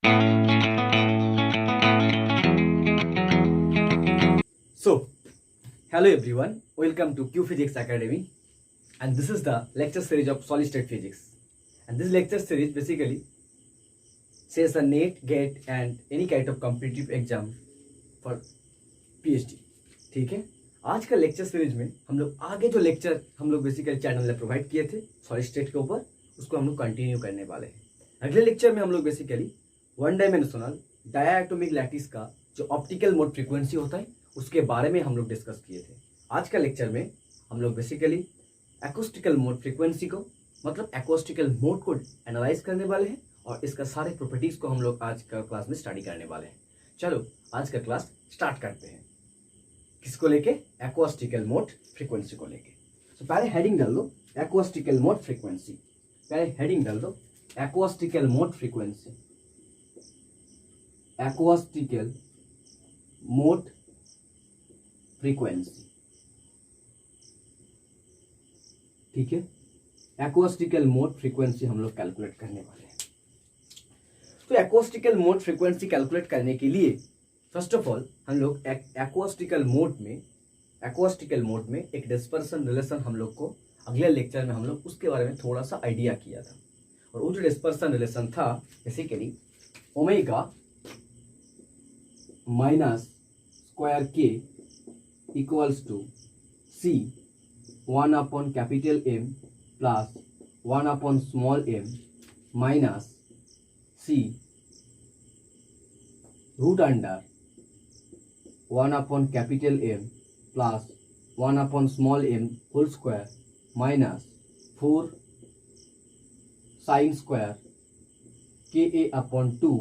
So, hello everyone, welcome to Q Physics Academy, and this is the lecture series of solid state physics. And this lecture series basically says a NET, GATE and any kind of competitive exam for PhD. ठीक है, आज का lecture series में हम लोग आगे जो lecture हम लोग बेसिकली चैनल में प्रोवाइड किए थे सॉलिड स्टेट के ऊपर, उसको हम लोग कंटिन्यू करने वाले हैं। अगले लेक्चर में हम लोग basically one dimensional diatomic lattice का जो ऑप्टिकल मोड फ्रीक्वेंसी होता है उसके बारे में हम लोग डिस्कस किए थे। आज का लेक्चर में हम लोग बेसिकली एक्रोस्टिकल मोड फ्रीक्वेंसी को मतलब एक्रोस्टिकल मोड को एनालाइज करने वाले हैं और इसका सारे प्रॉपर्टीज को हम लोग आज का क्लास में स्टडी करने वाले हैं। चलो आज का क्लास स्टार्ट करते हैं। किसको लेके? एक्रोस्टिकल मोड फ्रीक्वेंसी को लेके। तो पहले हेडिंग डाल दो एक्रोस्टिकल मोड फ्रीक्वेंसी। पहले हेडिंग डाल दो एक्रोस्टिकल मोड फ्रीक्वेंसी। एक्रोस्टिकल मोड फ्रीक्वेंसी, ठीक है। एक्रोस्टिकल मोड फ्रीक्वेंसी हम लोग कैलकुलेट करने वाले हैं। तो एक्रोस्टिकल मोड फ्रीक्वेंसी कैलकुलेट करने के लिए फर्स्ट ऑफ ऑल हम लोग एक्रोस्टिकल मोड में एक डिस्पर्सन रिलेशन हम लोग को अगले लेक्चर में हम लोग उसके बारे में थोड़ा सा आइडिया किया था। और वो जो डिस्पर्सन रिलेशन था basically omega minus square k equals to c 1 upon capital M plus 1 upon small m minus c root under 1 upon capital M plus 1 upon small m whole square minus 4 sine square k a upon 2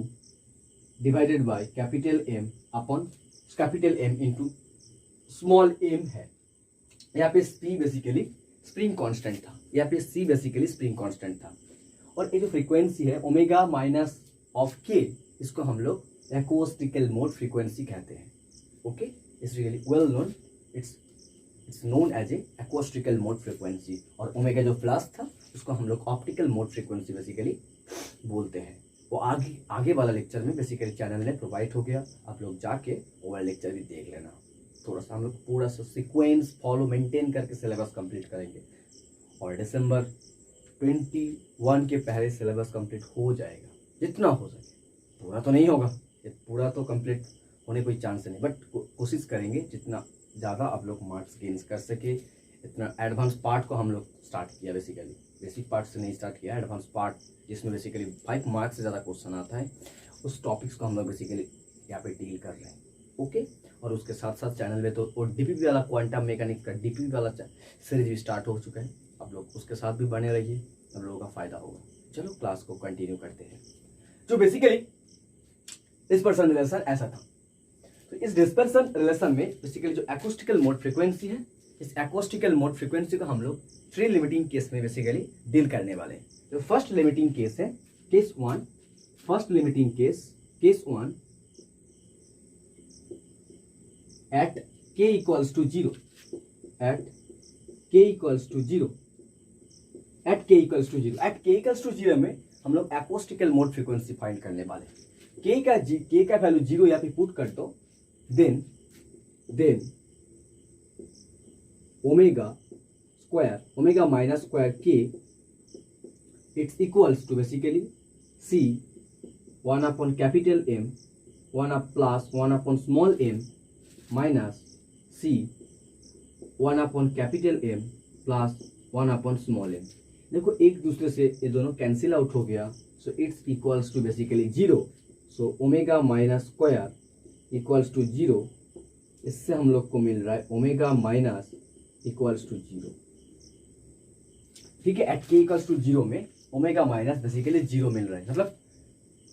divided by capital M upon capital M into small m है। यहाँ पे C basically spring constant था, यहाँ पे C basically spring constant था। और ये जो फ्रीक्वेंसी है ओमेगा माइनस ऑफ के, इसको हम लोग एक्रोस्टिकल मोड फ्रीक्वेंसी कहते हैं। Okay, it's really well known, it's known as a acoustical mode frequency. और ओमेगा जो प्लस था उसको हम लोग ऑप्टिकल मोड फ्रीक्वेंसी बेसिकली बोलते हैं। वो आगे वाला लेक्चर में बेसिकली चैनल में प्रोवाइड हो गया, आप लोग जाके वो वाला लेक्चर भी देख लेना। थोड़ा सा हम लोग पूरा सा सीक्वेंस फॉलो मेंटेन करके सिलेबस कंप्लीट करेंगे और दिसंबर 21 के पहले सिलेबस कंप्लीट हो जाएगा जितना हो सके। पूरा तो नहीं होगा, पूरा तो कंप्लीट होने कोई चांस नहीं, बट कोशिश करेंगे जितना ज़्यादा आप लोग मार्क्स गेन कर सके। इतना एडवांस पार्ट को हम लोग स्टार्ट किया, बेसिकली बेसिक पार्ट से नहीं स्टार्ट किया, एडवांस पार्ट जिसमें बेसिकली 5 मार्क्स से ज़्यादा क्वेश्चन आता है, उस टॉपिक्स को हम लोग बेसिकली यहाँ पे डील कर रहे हैं। ओके, और उसके साथ साथ चैनल में तो और डीपीपी वाला क्वांटम मैकेनिक्स का डीपीपी वाला सीरीज भी स्टार्ट हो चुका है। आप लोग उसके साथ भी बने रहिए, आप लोगों का फायदा होगा। चलो क्लास को कंटिन्यू करते हैं। जो बेसिकली डिस्पर्सन रिलेशन ऐसा था, तो इस डिस्पर्सन रिलेशन में बेसिकली जो एक्रोस्टिकल मोड फ्रीक्वेंसी है, इस एक्रोस्टिकल मोड फ्रीक्वेंसी को हम लोग 3 लिमिटिंग केस में बेसिकली डील करने वाले हैं। जो फर्स्ट लिमिटिंग केस है case 1, first limiting case 1 at k equals to 0, at k equals to 0, at k equals to 0, at k equals to 0 में हम लोग एक्रोस्टिकल मोड फ्रीक्वेंसी फाइंड करने वाले हैं। k का वैल्यू 0 यहाँ पे पुट कर दो, then omega minus square k it's equals to basically c 1 upon capital M 1 up plus 1 upon small m minus C 1 upon capital M plus 1 upon small m। देखो एक दूसरे से ये दोनों कैंसिल आउट हो गया, so it's equals to basically 0। So omega minus square equals to 0, इससे हम लोग को मिल रहा है ओमेगा माइनस इक्वल्स टू 0। ठीक है, एट k इक्वल्स टू 0 में ओमेगा माइनस बेसिकली 0 मिल रहा है, मतलब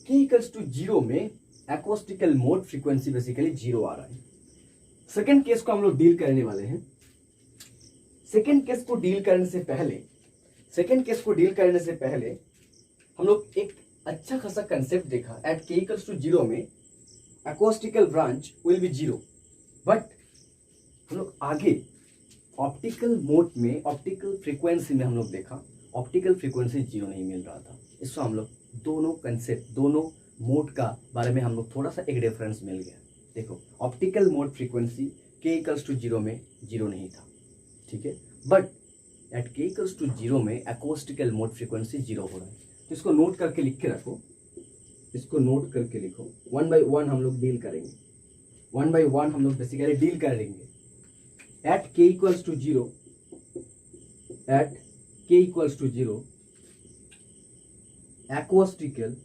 k इक्वल्स टू 0 में एक्रोस्टिकल मोड फ्रीक्वेंसी बेसिकली 0 आ रहा है। सेकेंड केस को हम लोग डील करने वाले हैं। सेकेंड केस को डील करने से पहले हम लोग एक अच्छा खासा कंसेप्ट देखा। एट k इक्वल्स टू 0 में एक्रोस्टिकल ब्रांच विल बी 0, बट हम लोग आगे ऑप्टिकल मोड में ऑप्टिकल फ्रीक्वेंसी में हम लोग देखा ऑप्टिकल फ्रीक्वेंसी 0 नहीं मिल रहा था। इसको हम लोग दोनों कंसेप्ट दोनों मोड का बारे में हम लोग थोड़ा सा एक रेफरेंस मिल गया। देखो optical mode frequency k equals to 0 में 0 नहीं था, ठीक है, but at k equals to 0 में एक्वास्टिकल मोड फ्रीक्वेंसी 0 हो रहा है। तो इसको नोट करके लिख के रखो, इसको नोट करके लिखो। 1 बाई 1 हम लोग डील करेंगे, 1 बाई 1 हम लोग बेसिकली डील करेंगे। At k equals to 0, at k equals to 0 acoustical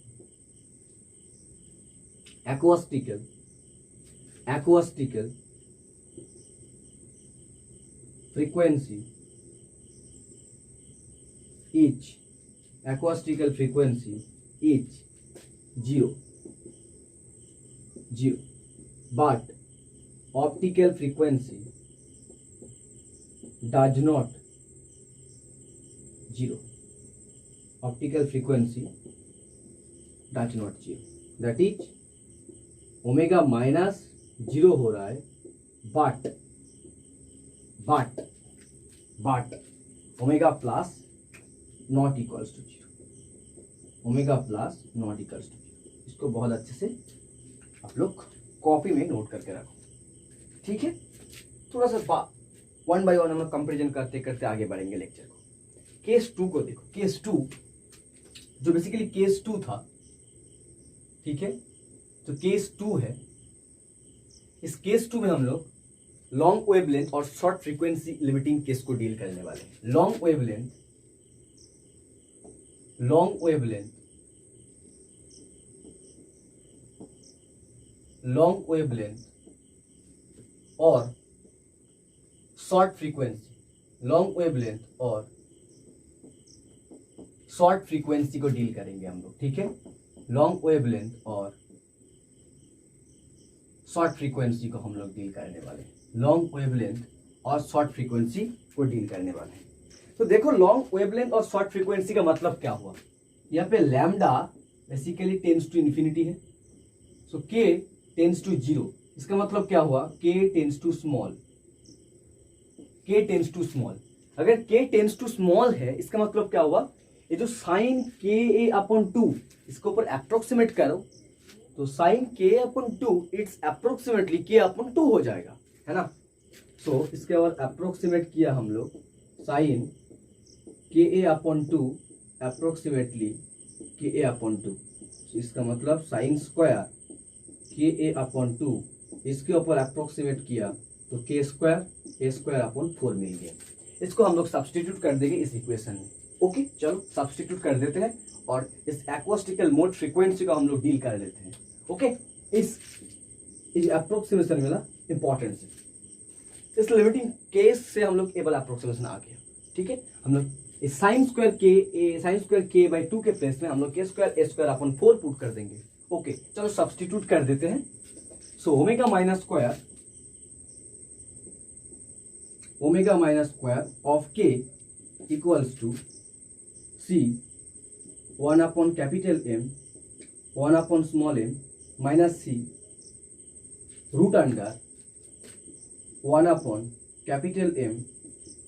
frequency is 0, but optical frequency does not 0, optical frequency does not 0, that is omega minus 0 हो रहा है, but omega plus not equals to 0, omega plus not equals to 0। इसको बहुत अच्छे से आप लोग copy में नोट करके रखो, ठीक है। थोड़ा सा 1 बाई 1 हम लोग कंपेरिजन करते करते आगे बढ़ेंगे लेक्चर को। केस 2 को देखो, केस 2 जो बेसिकली केस 2 था, ठीक है, तो केस 2 है। इस केस 2 में हम लोग लॉन्ग वेवलेंथ और शॉर्ट फ्रीक्वेंसी लिमिटिंग केस को डील करने वाले हैं। लॉन्ग वेवलेंथ और शॉर्ट फ्रीक्वेंसी, लॉन्ग वेवलेंथ और शॉर्ट फ्रीक्वेंसी को डील करेंगे हम लोग, ठीक है। लॉन्ग वेवलेंथ और शॉर्ट फ्रीक्वेंसी को हम लोग डील करने वाले हैं, लॉन्ग वेवलेंथ और शॉर्ट फ्रीक्वेंसी को डील करने वाले हैं। तो देखो लॉन्ग वेवलेंथ और शॉर्ट फ्रीक्वेंसी का मतलब क्या हुआ, यहाँ पे lambda basically tends to infinity है, सो k टेंड्स टू 0। इसका मतलब क्या हुआ, k टेंड्स टू स्मॉल, अगर k टेंड्स टू स्मॉल है इसका मतलब क्या हुआ, ये जो साइन ka/2 इसके ऊपर अप्रोक्सीमेट करो तो sign k/2 it's approximately k/2 हो जाएगा, है ना। सो इसके बाद अप्रोक्सीमेट किया हम लोग, साइन ka/2 अप्रोक्सीमेटली ka/2, इसका मतलब साइन स्क्वायर ka/2 इसके ऊपर अप्रोक्सीमेट किया तो a² 4 मिल गया। इसको हम लोग सब्सटीट्यूट कर देंगे इस इक्वेशन में। ओके, चलो सब्सटीट्यूट कर देते हैं और इस एक्वास्टिकल मोड फ्रीक्वेंसी को हम लोग डील कर लेते हैं। ओके, इस अप्रोक्सीमेशन में ना इंपॉर्टेंस है, इस लिमिटिंग केस से हम लोग एबल अप्रोक्सीमेशन आ गया, ठीक है। हम लोग इस साइन स्क्वायर k/2 के प्लेस में हम लोग k² 4 पुट कर देंगे। ओके, चलो सब्सटीट्यूट कर देते हैं। So omega minus square of k equals to c 1/M 1/m minus c root under 1/M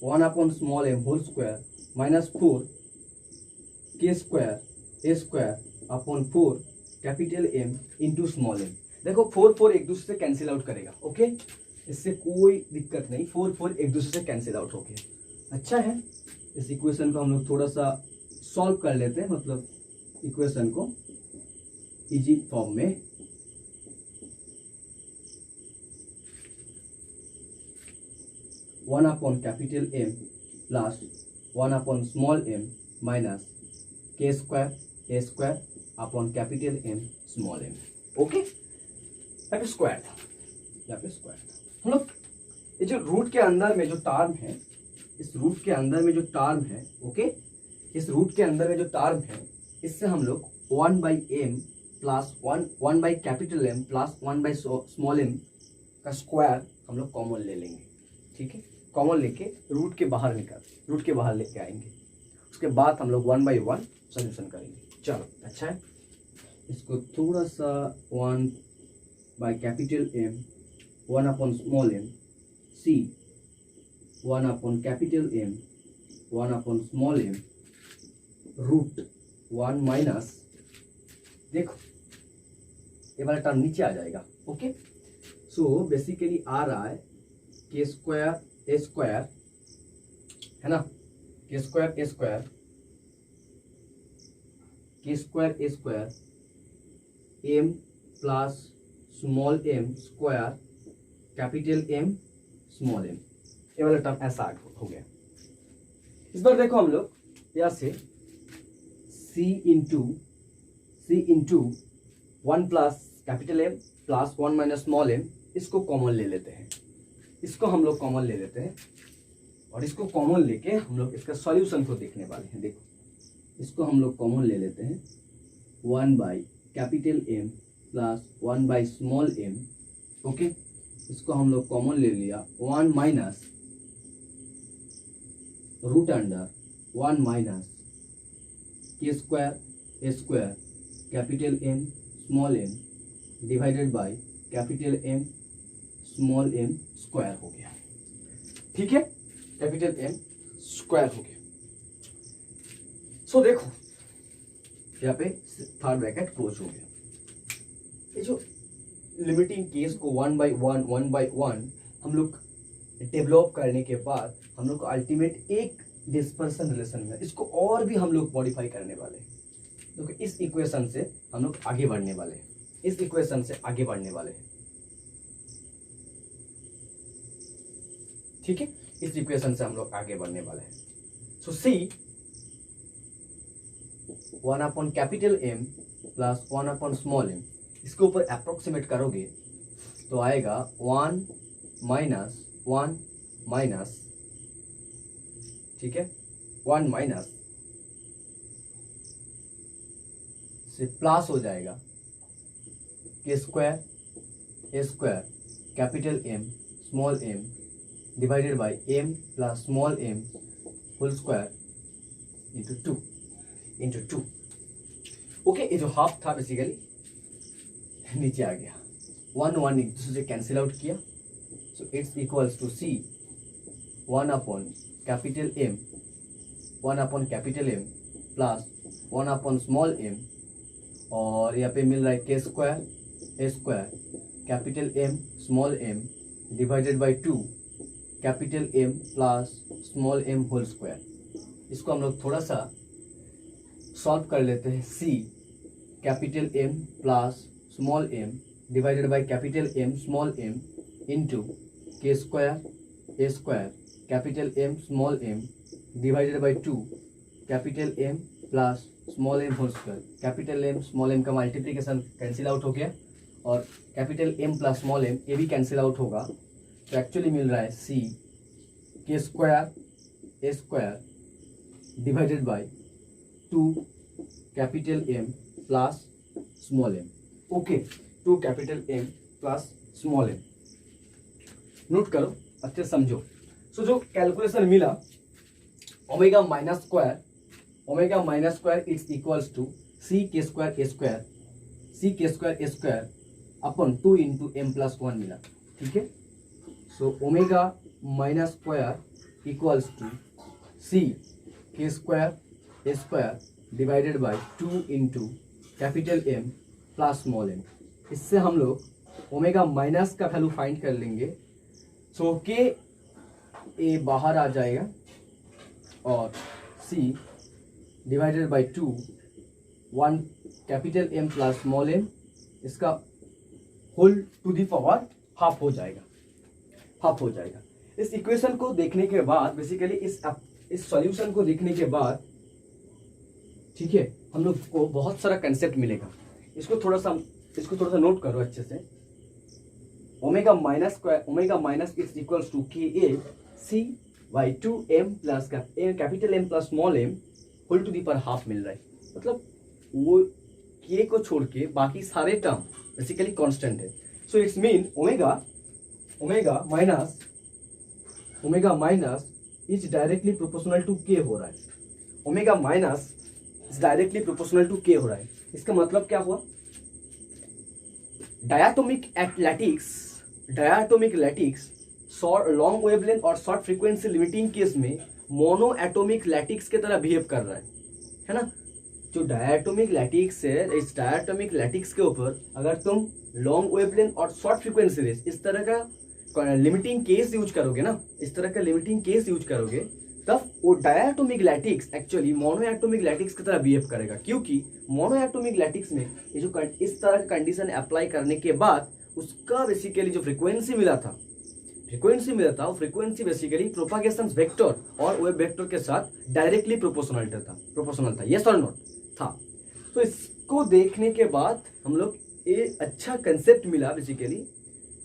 1/m whole square minus 4 k² M into small m। देखो 4 एक दूसरे से कैंसिल आउट करेगा, ओके, इससे कोई दिक्कत नहीं, 4 एक दूसरे से कैंसिल आउट हो गया। अच्छा है, इस इक्वेशन को हम लोग थोड़ा सा सॉल्व कर लेते हैं, मतलब इक्वेशन को इजी फॉर्म में। One upon capital M plus 1/m minus k² upon capital M small m। Okay, यहाँ पे स्क्वायर था, हम लोग ये जो रूट के अंदर में जो टर्म है, इस रूट के अंदर में जो टर्म है, ओके, इस रूट के अंदर में जो टर्म है, इससे हम लोग 1/m plus 1 capital M plus 1 small m का स्क्वायर हम लोग कॉमन ले लेंगे, ठीक है। कॉमन लेके रूट के बाहर लेके आएंगे, उसके बाद हम लोग 1/1 सोल्यूशन करेंगे। चलो अच्छा है, इसको थोड़ा सा 1 capital M 1 small m c 1 capital M 1 small m root 1 minus, देखो ये वाला टर्म नीचे आ जाएगा। ओके, सो बेसिकली आ रहा है के स्क्वायर ए स्क्वायर, है ना, k square a square, k square a square M plus small m square capital M small m, ये वाला टर्म ऐसा हो गया। इस बार देखो हम लोग यहाँ से c into 1 plus capital M plus 1 minus small m, इसको कॉमन ले लेते हैं, इसको हम लोग कॉमन ले लेते हैं और इसको कॉमन लेके हम लोग इसका सॉल्यूशन को देखने वाले हैं। देखो, इसको हम लोग कॉमन ले लेते हैं, 1 by capital M plus 1 by small m. Okay, इसको हम लोग कॉमन ले लिया, 1 minus root under 1 minus k square a square capital M small m divided by capital M small m square हो गया। ठीक है, कैपिटल एम स्क्वायर हो गया। सो देखो यहाँ पे थर्ड ब्रैकेट क्लोज हो गया। ये जो लिमिटिंग केस को 1 बाई 1 हम लोग डेवलप करने के बाद हम लोग को अल्टीमेट एक डिस्पर्सन रिलेशन में, इसको और भी हम लोग मॉडिफाई करने वाले हैं। क्योंकि इस इक्वेशन से हम लोग आगे बढ़ने वाले हैं, इस इक्वेशन से आगे बढ़ने वाले हैं। ठीक है, इस इक्वेशन से हम लोग आगे बढ़ने वाले हैं। So c 1 upon capital M plus 1 upon small m, इसके ऊपर अप्रोक्सीमेट करोगे तो आएगा 1 माइनस 1 माइनस, ठीक है, 1 माइनस से प्लस हो जाएगा k square a square capital M small m divided by M plus small m whole square into two. Okay, ये जो हाफ था बेसिकली नीचे आ गया, 1 एक दूसरे से कैंसिल आउट किया, so it's equals to c 1 upon capital M plus 1 upon small m, और यहाँ पे मिल रहा है k square a square capital M small m divided by 2 capital M plus small m whole square. इसको हम लोग थोड़ा सा सॉल्व कर लेते हैं, c capital M plus small m divided by capital M small m into k square a square capital M small m divided by 2 capital M plus small m whole square. Capital M small m का multiplication cancel out हो गया और capital M plus small m ये भी cancel out होगा, तो actually मिल रहा है c k square a square divided by 2 capital M plus small m. Okay, 2 capital M plus small m, note करो, अच्छे समझो। सो जो कैलकुलेशन मिला omega minus square it's equals to c k square a square upon 2 into m plus 1 मिला। ठीक है, so omega minus square equals to c k square a square divided by 2 into capital M plus small M. इससे हम लोग omega minus का value find कर लेंगे, so k a बाहर आ जाएगा और c divided by 2 1 capital M plus small m, इसका whole to the power half हो जाएगा। इस इक्वेशन को देखने के बाद बेसिकली इस सॉल्यूशन को देखने के बाद, ठीक है, हम लोग को बहुत सारा कंसेप्ट मिलेगा। इसको थोड़ा सा नोट करो अच्छे से। Omega minus it's equals to k a c by 2 m plus capital M plus small m whole to the power half मिल रहा है। मतलब वो के को छोड़ के बाकी सारे टर्म बेसिकली कांस्टेंट है। So it's mean omega minus is directly proportional to k हो रहा है। Omega minus is directly proportional to k हो रहा है। इसका मतलब क्या हुआ, डायटोमिक लैटिक्स लॉन्ग वेवलेंथ और शॉर्ट फ्रीक्वेंसी लिमिटिंग केस में मोनो एटोमिक लैटिक्स की तरह बिहेव कर रहा है ना। जो डायटोमिक लैटिक्स है, इस डायटोमिक लैटिक्स के ऊपर अगर तुम लॉन्ग वेवलेंथ और शॉर्ट फ्रीक्वेंसी रेंज इस तरह का लिमिटिंग केस यूज करोगे ना, इस तरह का लिमिटिंग केस यूज करोगे, तब वो diatomic lattice actually monoatomic lattice की तरह बिहेव करेगा। क्योंकि मोनोएटोमिक लैटिक्स में ये जो इस तरह का कंडीशन अप्लाई करने के बाद उसका बेसिकली जो फ्रीक्वेंसी मिला था वो फ्रीक्वेंसी बेसिकली प्रोपागेशन वेक्टर और वेव वेक्टर के साथ डायरेक्टली प्रोपोर्शनल था, यस और नॉट था। तो इसको देखने के बाद हम लोग ये अच्छा कंसेप्ट मिला बेसिकली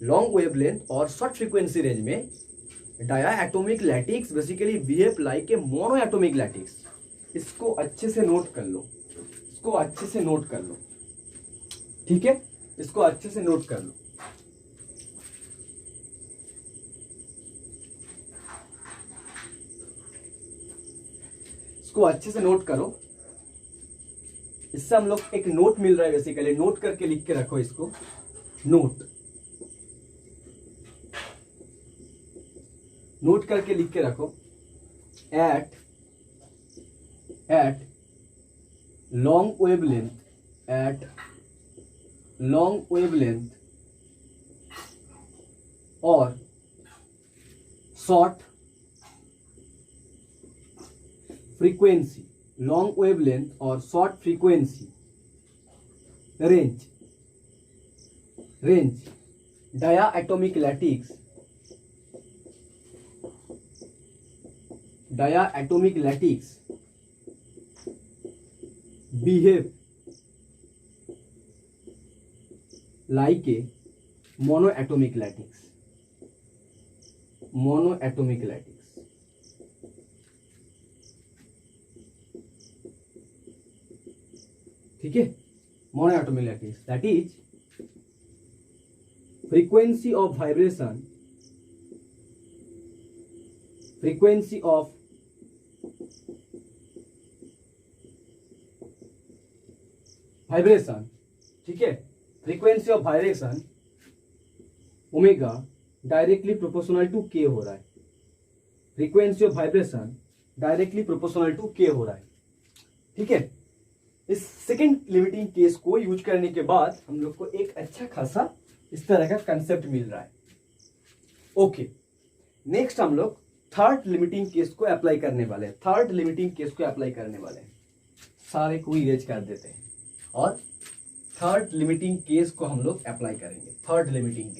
लॉन्ग वेवलेंथ और शॉर्ट फ्रीक्वेंसी रेंज में diatomic lattice basically behave like a monoatomic lattice. इसको अच्छे से नोट कर लो, ठीक है, इसको अच्छे से नोट कर लो। इसको अच्छे से नोट करो, इससे हम लोग एक नोट मिल रहा है बेसिकली, नोट करके लिख के रखो इसको, नोट करके लिख के रखो। एट लॉन्ग वेवलेंथ और शॉर्ट फ्रीक्वेंसी, लॉन्ग वेवलेंथ और short frequency range diatomic lattice behave like a monoatomic lattice। ठीक है, monoatomic lattice, that is frequency of vibration ठीक है, frequency of vibration omega directly proportional to k हो रहा है, frequency of vibration directly proportional to k हो रहा है। ठीक है, इस सेकेंड लिमिटिंग केस को यूज करने के बाद हम लोग को एक अच्छा खासा इस तरह का कंसेप्ट मिल रहा है। ओके, नेक्स्ट हम लोग थर्ड लिमिटिंग केस को अप्लाई करने वाले हैं। सारे को इरेज कर देते हैं और थर्ड लिमिटिंग केस को हम लोग अप्लाई करेंगे। थर्ड लिमिटिंग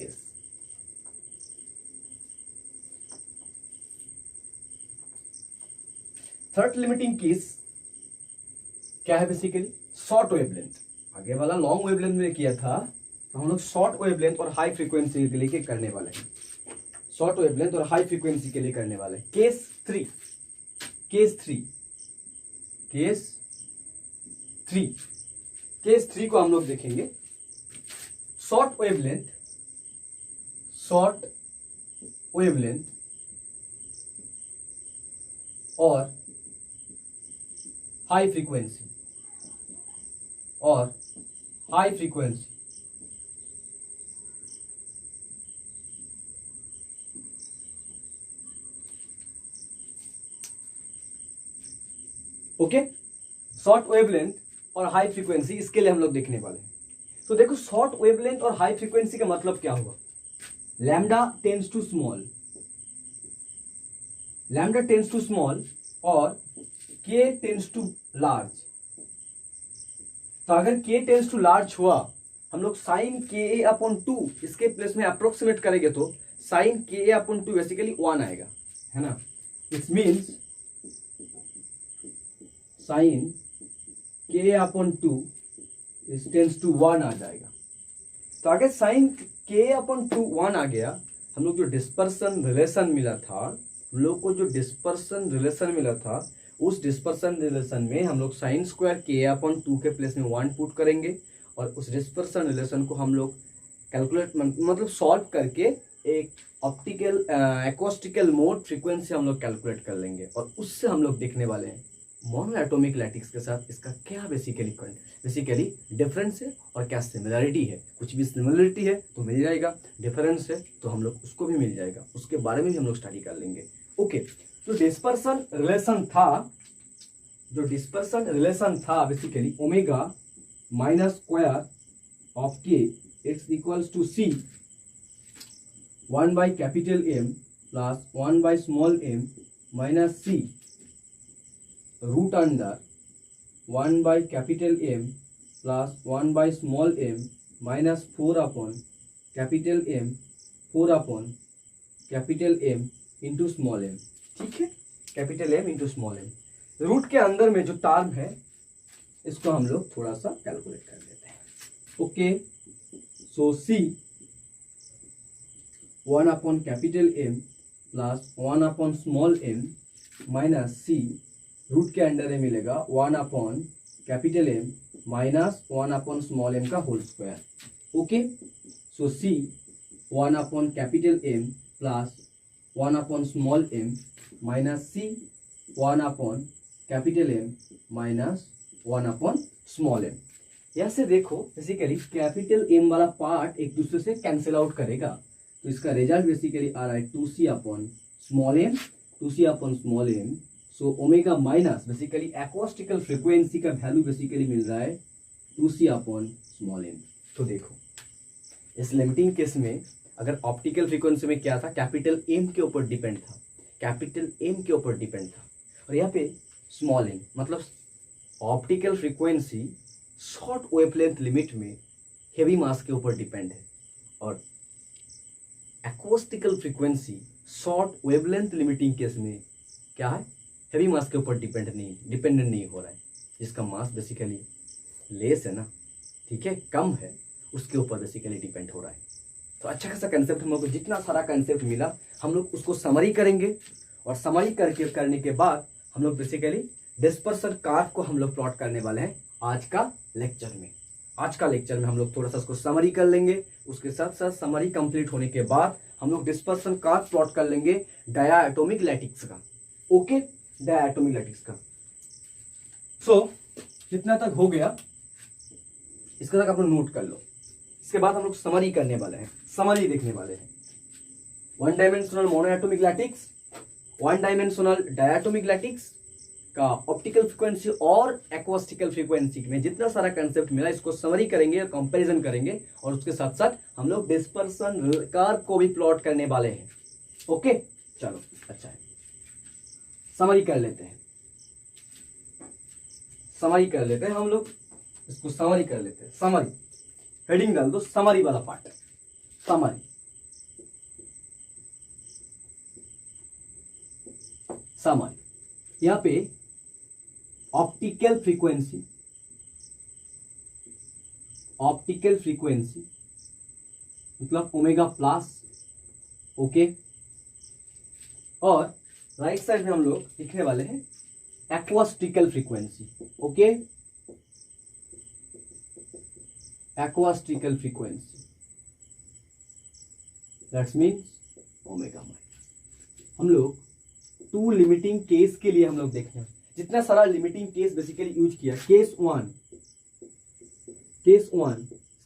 केस क्या है बेसिकली? Short wavelength. आगे वाला लॉन्ग वेवलेंथ में किया था, तो हम लोग शॉर्ट वेवलेंथ और हाई फ्रीक्वेंसी के लिए करने वाले हैं। केस थ्री को हम लोग देखेंगे। शॉर्ट वेवलेंथ और high frequency okay, short wavelength और हाई फ्रीक्वेंसी, इसके लिए हम लोग देखने वाले हैं। तो देखो, शॉर्ट वेवलेंथ और हाई फ्रीक्वेंसी का मतलब क्या हुआ? लैम्डा टेंड्स टू स्मॉल और के टेंड्स टू लार्ज। तो अगर के टेंड्स टू लार्ज हुआ, हम लोग साइन के ए अपॉन 2 इसके प्लेस में अप्रोक्सीमेट करेंगे तो साइन के ए अपॉन 2 बेसिकली 1 आएगा, है ना। इट मीन्स साइन के अपॉन 2 टेंड्स टू 1 आ जाएगा। तो अगर साइन के अपॉन 2 1 आ गया, हम लोग जो डिस्पर्सन रिलेशन मिला था, उस डिस्पर्सन रिलेशन में हम लोग साइन स्क्वायर के अपॉन 2 के प्लेस में 1 पुट करेंगे और उस डिस्पर्सन रिलेशन को हम लोग कैलकुलेट मतलब सॉल्व करके एक ऑप्टिकल एक्वास्टिकल मोड फ्रीक्वेंसी हम लोग कैलकुलेट कर लेंगे और उससे हम लोग देखने वाले हैं मोनोएटोमिक लैटिक्स के साथ इसका क्या बेसिकली डिफरेंस है और क्या सिमिलरिटी है। कुछ भी सिमिलरिटी है तो मिल जाएगा, डिफरेंस है तो हम लोग उसको भी मिल जाएगा, उसके बारे में भी हम लोग स्टडी कर लेंगे। ओके, तो डिस्पर्सन रिलेशन था जो डिस्पर्सन रिलेशन था basically omega minus square of k it's equals to c 1 by capital M plus 1 by small m minus c root under 1 by capital M plus 1 by small m minus 4 upon capital M 4 upon capital M into small m. ठीक है, capital M into small m. Root के अंदर में जो term है इसको हम लोग थोड़ा सा कैलकुलेट कर लेते हैं. ओके, सो C 1 upon capital M plus 1 upon small m minus c root के अंडर में मिलेगा 1 upon capital M minus 1 upon small m का होल स्क्वायर. ओके, सो c 1 upon capital M plus 1 upon small m minus c 1 upon capital M minus 1 upon small m. यहाँ से देखो basically capital M वाला part एक दूसरे से cancel out करेगा, तो इसका रिजल्ट बेसिकली आ रहा है 2c upon small m, 2c upon small m. So omega minus basically acoustical frequency का वैल्यू बेसिकली मिल रहा है 2c अपॉन स्मॉल m. तो देखो इस लिमिटिंग केस में अगर ऑप्टिकल फ्रीक्वेंसी में क्या था, कैपिटल M के ऊपर डिपेंड था, कैपिटल M के ऊपर डिपेंड था, और यहाँ पे स्मॉल m मतलब optical frequency short wavelength limit में हेवी मास के ऊपर डिपेंड है, और acoustical frequency short wavelength limiting case में क्या है, हेवी मास के ऊपर डिपेंडेंट नहीं हो रहा है, जिसका मास बेसिकली लेस है ना, ठीक है, कम है, उसके ऊपर बेसिकली डिपेंड हो रहा है. तो अच्छा खासा कंसेप्ट हम लोग को जितना सारा कंसेप्ट मिला हम लोग उसको समरी करेंगे, और समरी करने के बाद हम लोग बेसिकली डिस्पर्सन कर्व को हम लोग प्लॉट करने वाले हैं आज का लेक्चर में. आज का लेक्चर में हम लोग थोड़ा सा उसको समरी कर लेंगे, उसके साथ साथ समरी कंप्लीट होने के बाद हम लोग डिस्पर्सन कर्व प्लॉट कर लेंगे डायटोमिक लैटिक्स का. ओके, डायटोमिक लैटिक्स का. सो जितना तक हो गया इसका तक आप लोग नोट कर लो. इसके बाद हम लोग समरी करने वाले हैं, समरी देखने वाले हैं. One dimensional monoatomic lattice, one dimensional diatomic lattice का ऑप्टिकल फ्रीक्वेंसी और एक्वास्टिकल फ्रीक्वेंसी में जितना सारा कंसेप्ट मिला इसको समरी करेंगे और कंपैरिजन करेंगे, और उसके साथ साथ हम लोग डिस्पर्सन कर्व को भी प्लॉट करने वाले हैं. ओके, चलो अच्छा है, समरी कर लेते हैं, समरी कर लेते हैं हम लोग इसको समरी कर लेते हैं. समरी हेडिंग डाल दो, समरी वाला पार्ट, समरी. समरी यहाँ पे ऑप्टिकल फ्रीक्वेंसी मतलब ओमेगा प्लस. ओके, और राइट साइड में हम लोग लिखने वाले हैं acoustical frequency. Okay, acoustical frequency that's means omega minus. हम लोग टू लिमिटिंग केस के लिए हम लोग देखें, जितना सारा लिमिटिंग केस बेसिकली यूज किया. केस वन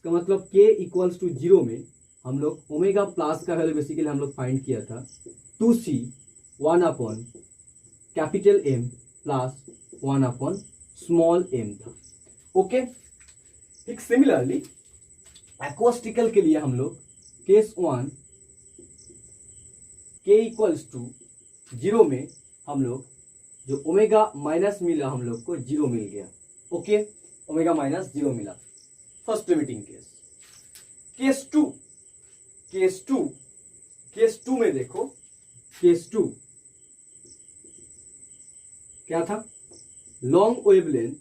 इसका मतलब k इक्वल्स टू 0 में हम लोग ओमेगा प्लस का वैल्यू बेसिकली हम लोग फाइंड किया था 2c 1 upon capital M plus 1 upon small m था. ओके, ठीक सिमिलरली एक्वास्टिकल के लिए हम लोग केस 1 k इक्वल्स टू 0 में हम लोग जो ओमेगा माइनस मिला हम लोग को 0 मिल गया. ओके, ओमेगा माइनस 0 मिला, first limiting case. Case two में देखो, केस 2 क्या था, लॉन्ग वेवलेंथ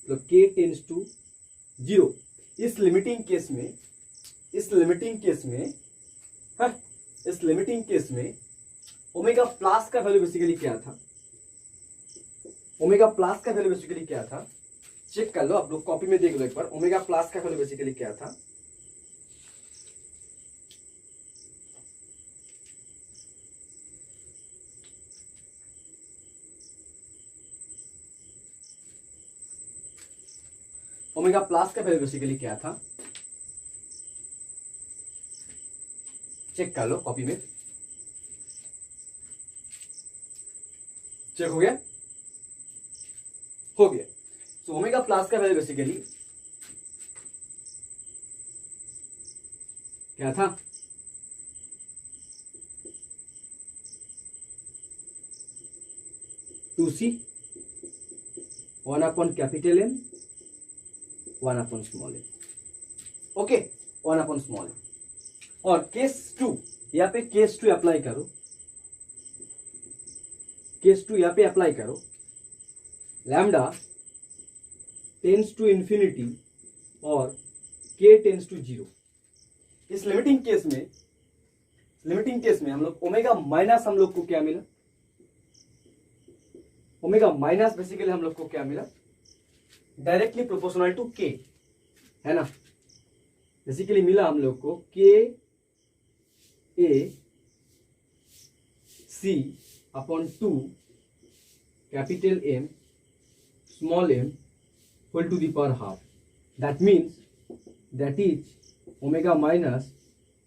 मतलब k टेंड्स टू 0. इस लिमिटिंग केस में ओमेगा प्लस का वैल्यू बेसिकली क्या था, चेक कर लो आप लोग, कॉपी में देख लो एक बार. ओमेगा प्लस का वैल्यू बेसिकली क्या था, ओमेगा प्लस का वैल्यू बेसिकली क्या था, चेक कर लो कॉपी में. चेक हो गया, हो गया। सो ओमेगा प्लस का वैल्यू बेसिकली क्या था, to C 1/M 1/m, okay 1/m। और केस 2, यहाँ पे केस 2 अप्लाई करो, केस 2 यहाँ पे अप्लाई करो, लैम्डा टेंस टू इंफिनिटी और के टेंस टू 0। इस लिमिटिंग केस में हम लोग ओमेगा माइनस, हम लोग को क्या मिला, ओमेगा माइनस बेसिकली हम लोग को क्या मिला, डायरेक्टली प्रोपोर्शनल टू के, है ना। बेसिकली मिला हम लोग को k a c upon 2 capital M small m whole to the power half. That means that is omega minus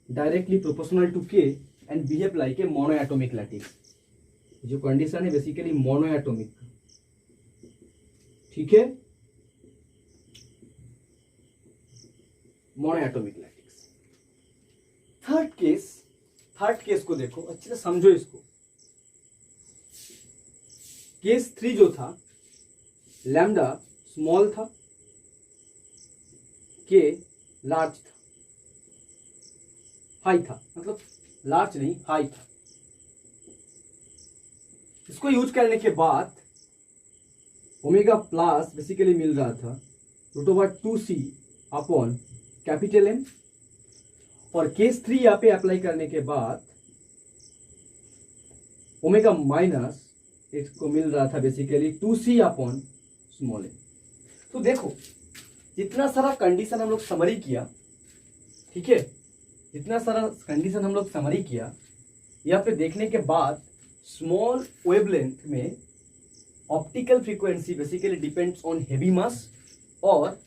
directly proportional to k and behave like a monoatomic lattice. जो condition है basically monoatomic, ठीक है, monoatomic lattice. Third case को देखो, अच्छे से समझो इसको। केस 3 जो था, लैम्डा स्मॉल था, के लार्ज था, हाई था, मतलब लार्ज नहीं हाई था। इसको यूज करने के बाद ओमेगा प्लस बेसिकली मिल रहा था √2c अपॉन कैपिटल एम, और केस 3 यहां पे अप्लाई करने के बाद ओमेगा माइनस इसको मिल रहा था basically 2c upon small M. तो देखो जितना सारा कंडीशन हम लोग समरी किया, ठीक है, जितना सारा कंडीशन हम लोग समरी किया, यहाँ पे देखने के बाद स्मॉल वेवलेंथ में optical frequency basically depends on heavy mass, और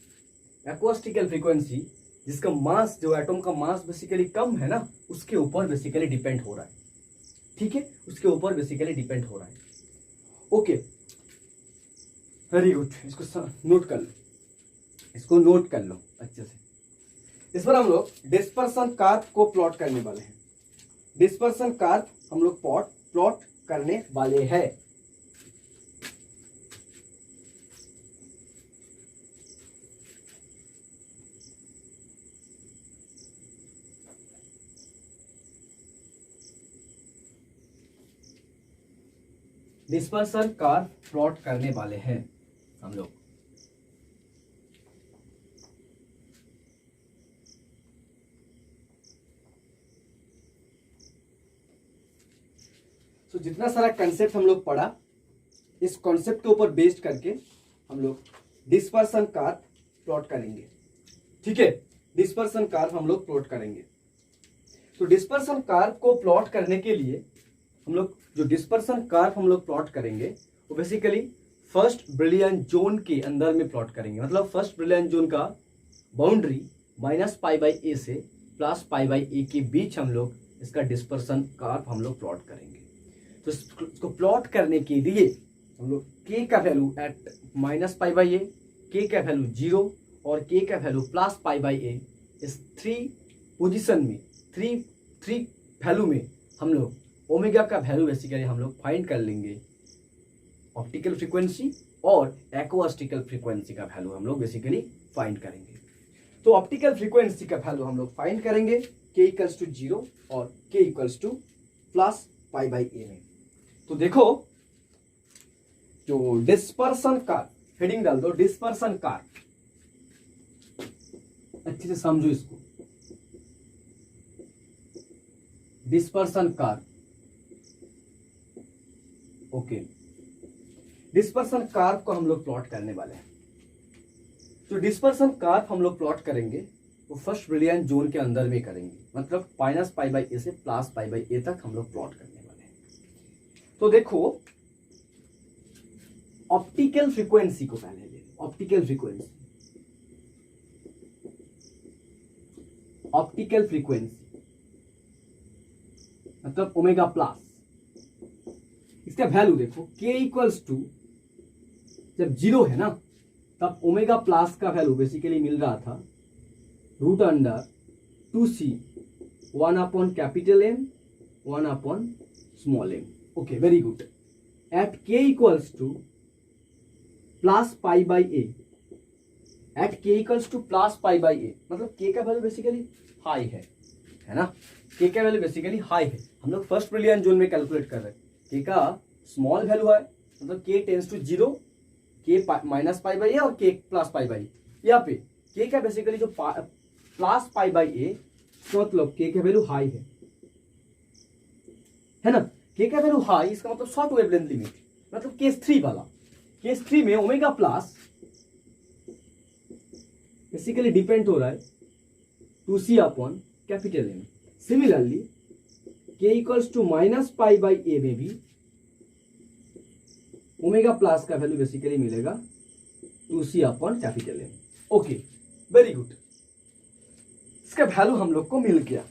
एक्वास्टिकल फ्रीक्वेंसी जिसका मास, जो एटम का मास बेसिकली कम है ना, उसके ऊपर बेसिकली डिपेंड हो रहा है, ठीक है, उसके ऊपर बेसिकली डिपेंड हो रहा है। ओके, वेरी गुड, इसको नोट कर लो, इसको नोट कर लो अच्छे से। इस पर हम लोग डिस्पर्सन कर्व को प्लॉट करने वाले हैं। डिस्पर्सन कर्व हम लोग प्लॉट करने वाले हैं। डिस्पर्सन कर्व प्लॉट करने वाले हैं हम लोग। तो जितना सारा कंसेप्ट हम लोग पढ़ा, इस कॉन्सेप्ट के ऊपर बेस्ड करके हम लोग डिस्पर्सन कर्व प्लॉट करेंगे, ठीक है, डिस्पर्सन कर्व हम लोग प्लॉट करेंगे। तो डिस्पर्सन कर्व को प्लॉट करने के लिए हम लोग जो डिस्पर्सन कर्व हम लोग प्लॉट करेंगे वो बेसिकली फर्स्ट ब्रिलियन जोन के अंदर में प्लॉट करेंगे। मतलब फर्स्ट ब्रिलियन जोन का बाउंड्री -π/a से +π/a के बीच हम लोग इसका डिस्पर्सन कर्व हम लोग प्लॉट करेंगे। तो इसको प्लॉट करने के लिए हम लोग k का वैल्यू एट -π/a, k का वैल्यू 0 और k का वैल्यू +π/a, इस 3 पोजीशन में, थ्री वैल्यू में हम लोग ओमेगा का वैल्यू बेसिकली हम लोग फाइंड कर लेंगे। ऑप्टिकल फ्रीक्वेंसी और एक्वास्टिकल फ्रीक्वेंसी का वैल्यू हम लोग बेसिकली फाइंड करेंगे। तो ऑप्टिकल फ्रीक्वेंसी का वैल्यू हम लोग फाइंड करेंगे k = 0 और k = +π/a में। तो देखो जो डिस्पर्सन कर्व, हेडिंग डाल दो डिस्पर्सन कर्व, अच्छे से समझो इसको। Dispersion curve, okay, dispersion curve को हम लोग प्लॉट करने वाले हैं। तो डिस्पर्सन कर्व हम लोग प्लॉट करेंगे वो फर्स्ट ब्रिलियन जोन के अंदर में करेंगे, मतलब -π/a से +π/a तक हम लोग प्लॉट करने वाले हैं। तो देखो ऑप्टिकल फ्रीक्वेंसी को पहले ले, ऑप्टिकल फ्रीक्वेंसी, ऑप्टिकल फ्रीक्वेंसी मतलब ओमेगा प्लस, इसका वैल्यू देखो k = जब 0 है ना तब ओमेगा प्लस का वैल्यू बेसिकली मिल रहा था root under 2c 1 upon capital M 1 upon small m. Okay, very good. At k equals to plus pi by a, at k equals to plus pi by a, मतलब k का value basically high है ना. k का value basically high है. हम लोग first brilliant zone में calculate कर रहे हैं. k का स्मॉल वैल्यू है मतलब k tends to 0, k minus pi by a और k प्लस पाई बाई. यहाँ पे k का बेसिकली जो प्लस पाई बाई ए मतलब k का वैल्यू हाई है ना. k का वैल्यू हाई इसका मतलब शॉर्ट वेवलेंथ लिमिट मतलब केस 3 वाला. केस 3 में ओमेगा प्लस बेसिकली डिपेंड हो रहा है 2c upon capital M. Similarly k equals to minus pi by a में भी ओमेगा प्लस का वैल्यू बेसिकली मिलेगा 2c upon capital M. Okay, very good. इसका वैल्यू हम लोग को मिल गया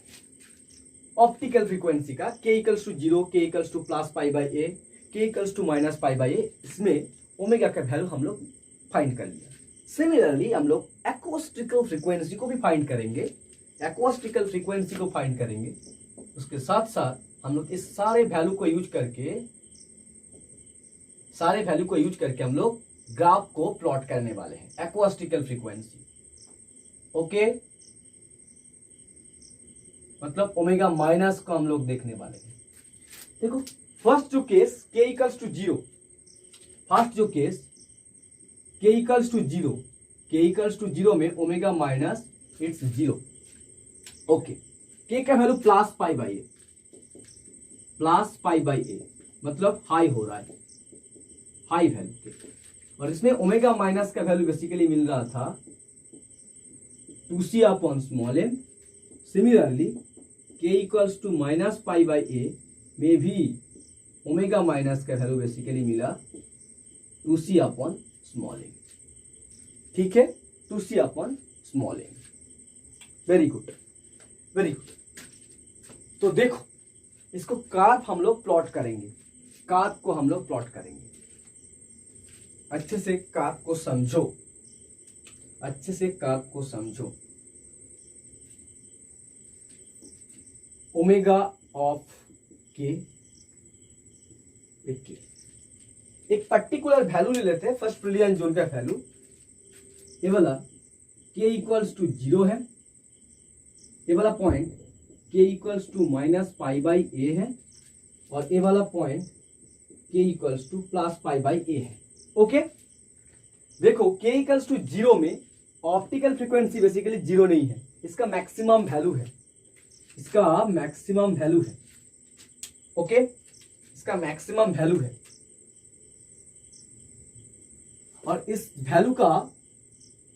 ऑप्टिकल फ्रीक्वेंसी का. k equals to 0, k equals to plus pi by a, k equals to minus pi by a. इसमें ओमेगा का वैल्यू हम लोग फाइंड कर लिया. सिमिलरली हम लोग एक्वास्टिकल फ्रीक्वेंसी को भी फाइंड करेंगे. एक्वास्टिकल फ्रीक्वेंसी को फाइंड करेंगे. उसके साथ साथ हम लोग इस सारे वैल्यू को यूज करके हम लोग ग्राफ को प्लॉट करने वाले हैं एक्वास्टिकल फ्रीक्वेंसी. ओके, मतलब ओमेगा माइनस को हम लोग देखने वाले हैं. देखो फर्स्ट जो case k equals to 0, first जो केस k इक्वल्स टू 0 में omega minus it's 0. Okay, k का value plus pi by a मतलब हाई हो रहा है, हाई वैल्यू के. और इसमें ओमेगा माइनस का वैल्यू बेसिकली मिल रहा था 2c upon small m. Similarly k equals to minus pi by a में भी ओमेगा माइनस का वैल्यू बेसिकली मिला 2c अपॉन स्मॉल m. ठीक है, 2c upon small m. Very good, very good. तो देखो इसको कर्व हम लोग प्लॉट करेंगे. कर्व को हम लोग प्लॉट करेंगे. अच्छे से कर्व को समझो, अच्छे से कर्व को समझो. ओमेगा ऑफ के एक पर्टिकुलर वैल्यू ले लेते हैं फर्स्ट ब्रिलियंट जोन का वैल्यू. ये वाला k इक्वल्स टू 0 है, ये वाला point k equals to minus pi by a है और ये वाला point k equals to plus pi by a है. ओके, देखो k इक्वल्स टू 0 में ऑप्टिकल फ्रीक्वेंसी बेसिकली 0 नहीं है, इसका मैक्सिमम वैल्यू है, इसका मैक्सिमम वैल्यू है. ओके, इसका मैक्सिमम वैल्यू है और इस वैल्यू का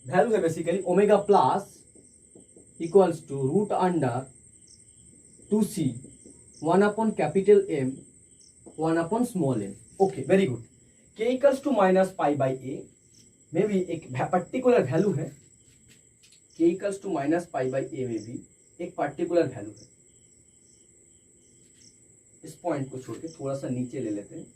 वैल्यू है basically omega plus equals to root under 2c 1 upon capital M 1 upon small m. Okay, very good. k equals to minus pi by a में भी एक पर्टिकुलर वैल्यू है. k equals to minus pi by a में भी एक particular value है. इस point को छोड़ के थोड़ा सा नीचे ले लेते हैं.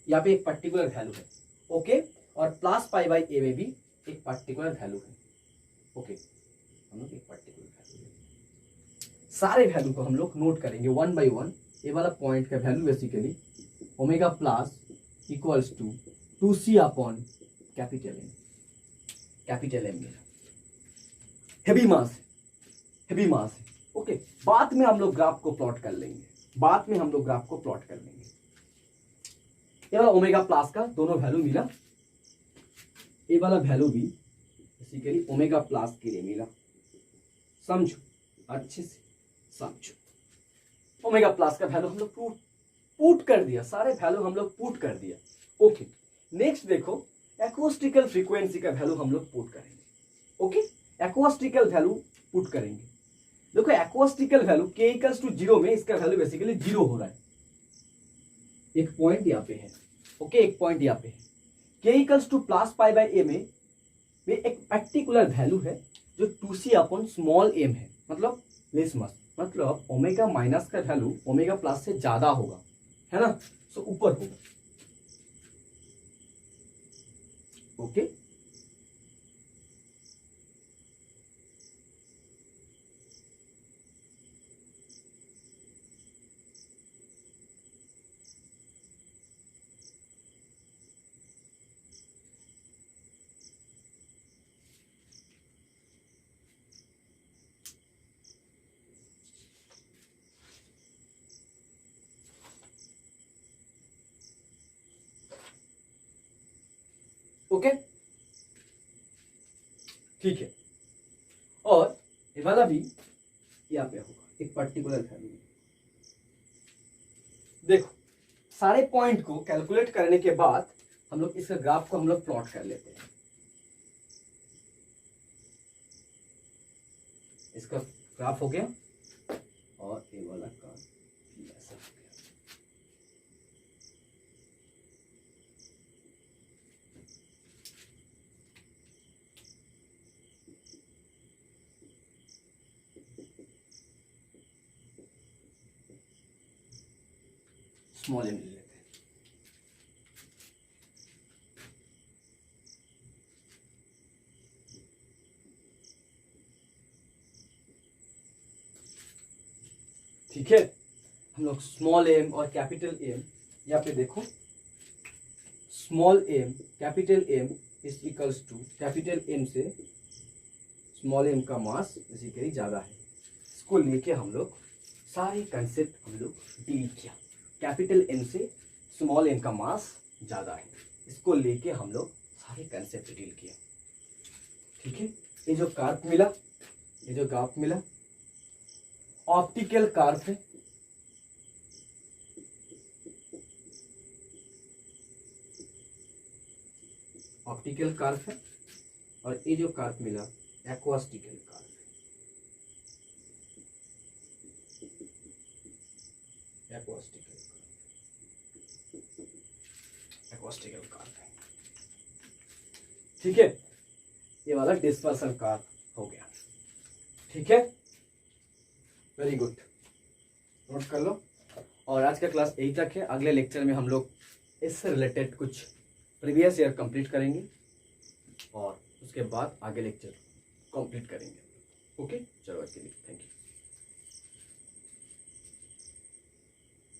यहाँ पे एक पर्टिकुलर वैल्यू है. ओके, और प्लस पाई बाई ए में भी एक पर्टिकुलर वैल्यू है. ओके, हम लोग एक पर्टिकुलर वैल्यू, सारे वैल्यू को हम लोग नोट करेंगे वन बाई वन. ये वाला पॉइंट का value basically omega plus equals to 2c upon capital M. Capital M मेरा हेवी मास है, हेवी मास है. ओके, बाद में हम लोग ग्राफ को प्लॉट कर लेंगे, बाद में हम लोग ग्राफ को प्लॉट कर लेंगे. ये वाला ओमेगा प्लस का दोनों वैल्यू मिला, ये वाला वैल्यू भी बेसिकली ओमेगा प्लस के लिए मिला. समझो, अच्छे से समझो. ओमेगा प्लस का वैल्यू हम लोग पुट कर दिया, सारे वैल्यू हम लोग पुट कर दिया. ओके, नेक्स्ट देखो एक्वास्टिकल फ्रीक्वेंसी का वैल्यू हम लोग पुट करेंगे. ओके, एक्वास्टिकल वैल्यू पुट करेंगे. देखो एक्वास्टिकल वैल्यू k इक्वल्स टू 0 में इसका वैल्यू बेसिकली 0 हो रहा है. एक पॉइंट यहाँ पे है. ओके, एक पॉइंट यहाँ पे है. k equals to plus pi by a में एक पर्टिकुलर वैल्यू है जो 2c अपॉन स्मॉल m है, मतलब लेस मस, मतलब ओमेगा माइनस का वैल्यू ओमेगा प्लस से ज्यादा होगा, है ना. सो ऊपर होगा. ओके। ओके, ठीक है। और ये वाला भी यहाँ पे होगा, एक पर्टिकुलर फैमिली। देखो, सारे पॉइंट को कैलकुलेट करने के बाद हम लोग इसका ग्राफ को हम लोग प्लॉट कर लेते हैं। इसका ग्राफ हो गया और ये वाला का ऐसा हो गया। स्मॉल एम ले लेते हैं। ठीक है, हम लोग स्मॉल एम और कैपिटल एम, यहाँ पे देखो, small m capital M is equals to capital M से स्मॉल एम का मास बेसिकली ज़्यादा है। इसको लेके हम लोग सारे कंसेप्ट हम लोग डील किया। कैपिटल एम से स्मॉल एम का मास ज़्यादा है, इसको लेके हम लोग सारे कंसेप्ट डील किया। ठीक है, ये जो कार्व मिला, ये जो ग्राफ मिला, ऑप्टिकल कार्व है। ऑप्टिकल कार्व है, और ये जो कार्व मिला एक्वास्टिकल कार्व है। एक्वास्टिकल कार्व है। ठीक है, ये वाला डिस्पर्सन कार्व हो गया। ठीक है, वेरी गुड, नोट कर लो। और आज का क्लास यही तक है। अगले लेक्चर में हम लोग इससे रिलेटेड कुछ प्रीवियस ईयर कंप्लीट करेंगे और उसके बाद आगे लेक्चर कंप्लीट करेंगे। ओके, चलो आज के लिए थैंक यू।